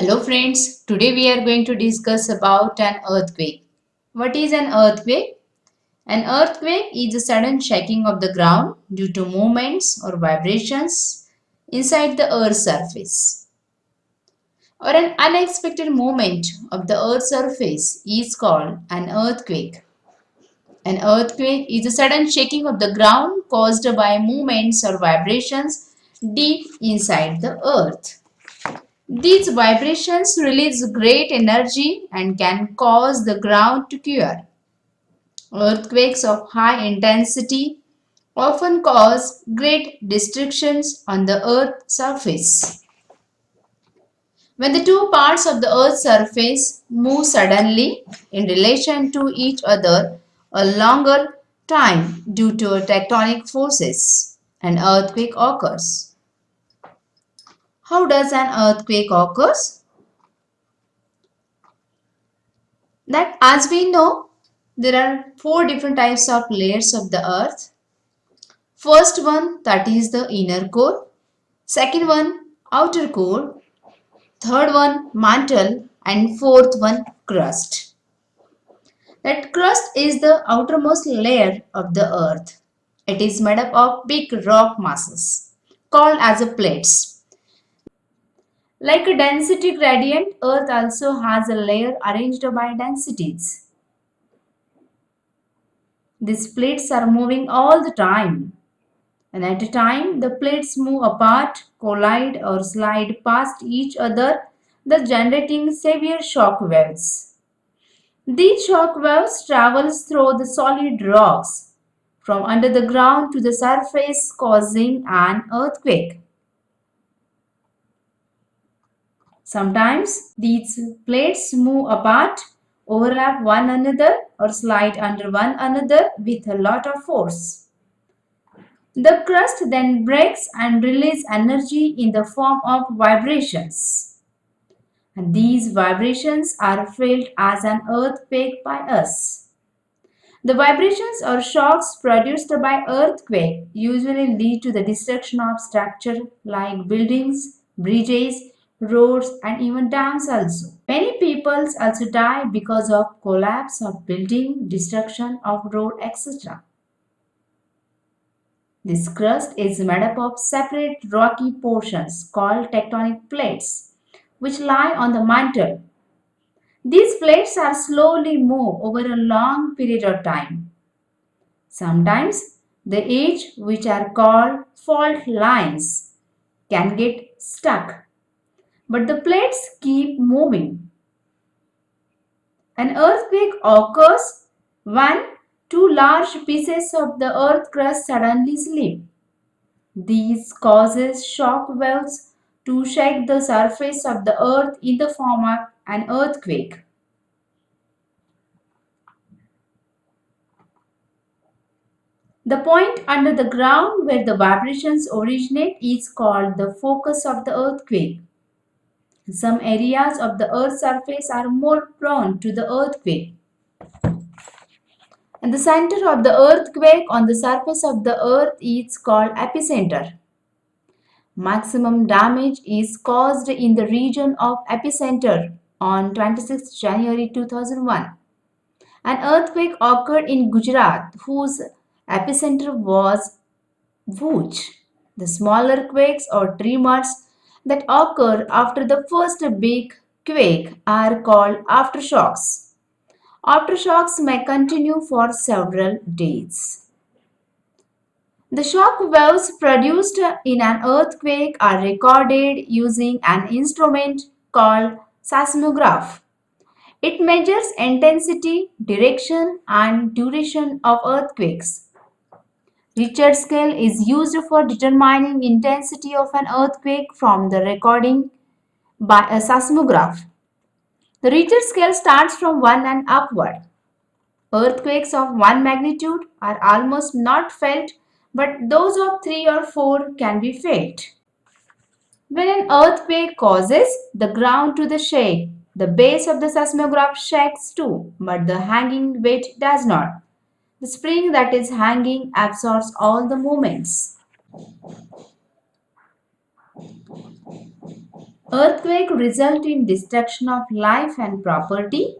Hello friends, today we are going to discuss about an earthquake. What is an earthquake? An earthquake is a sudden shaking of the ground due to movements or vibrations inside the earth's surface. Or an unexpected movement of the earth's surface is called an earthquake. An earthquake is a sudden shaking of the ground caused by movements or vibrations deep inside the earth. These vibrations release great energy and can cause the ground to quake. Earthquakes of high intensity often cause great destructions on the earth's surface. When the two parts of the earth's surface move suddenly in relation to each other a longer time due to tectonic forces, an earthquake occurs. How does an earthquake occur? That as we know, there are four different types of layers of the earth. First one, that is the inner core. Second one, outer core. Third one, mantle. And fourth one, crust. That crust is the outermost layer of the earth. It is made up of big rock masses called as a plates. Like a density gradient, earth also has a layer arranged by densities. These plates are moving all the time, and at a time the plates move apart, collide, or slide past each other, thus generating severe shock waves. These shock waves travel through the solid rocks from under the ground to the surface, causing an earthquake. Sometimes these plates move apart, overlap one another, or slide under one another with a lot of force. The crust then breaks and releases energy in the form of vibrations. And these vibrations are felt as an earthquake by us. The vibrations or shocks produced by earthquake usually lead to the destruction of structure like buildings, bridges, roads, and even dams also. Many people also die because of collapse of building, destruction of road, etc. This crust is made up of separate rocky portions called tectonic plates, which lie on the mantle. These plates are slowly moved over a long period of time. Sometimes the edge, which are called fault lines, can get stuck, but the plates keep moving. An earthquake occurs when two large pieces of the earth crust suddenly slip. These causes shock waves to shake the surface of the earth in the form of an earthquake. The point under the ground where the vibrations originate is called the focus of the earthquake. Some areas of the earth's surface are more prone to the earthquake. And the center of the earthquake on the surface of the earth is called epicenter. Maximum damage is caused in the region of epicenter on 26 January 2001. An earthquake occurred in Gujarat whose epicenter was Bhuj. The smaller quakes or tremors that occur after the first big quake are called aftershocks. Aftershocks may continue for several days. The shock waves produced in an earthquake are recorded using an instrument called seismograph. It measures intensity, direction, and duration of earthquakes. Richter scale is used for determining intensity of an earthquake from the recording by a seismograph. The Richter scale starts from 1 and upward. Earthquakes of 1 magnitude are almost not felt, but those of 3 or 4 can be felt. When an earthquake causes the ground to shake, the base of the seismograph shakes too, but the hanging weight does not. The spring that is hanging absorbs all the movements. Earthquake result in destruction of life and property.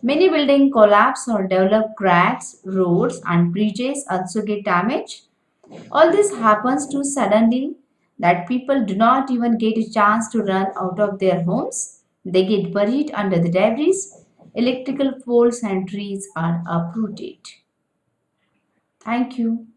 Many buildings collapse or develop cracks, roads and bridges also get damaged. All this happens too suddenly that people do not even get a chance to run out of their homes. They get buried under the debris. Electrical poles and trees are uprooted. Thank you.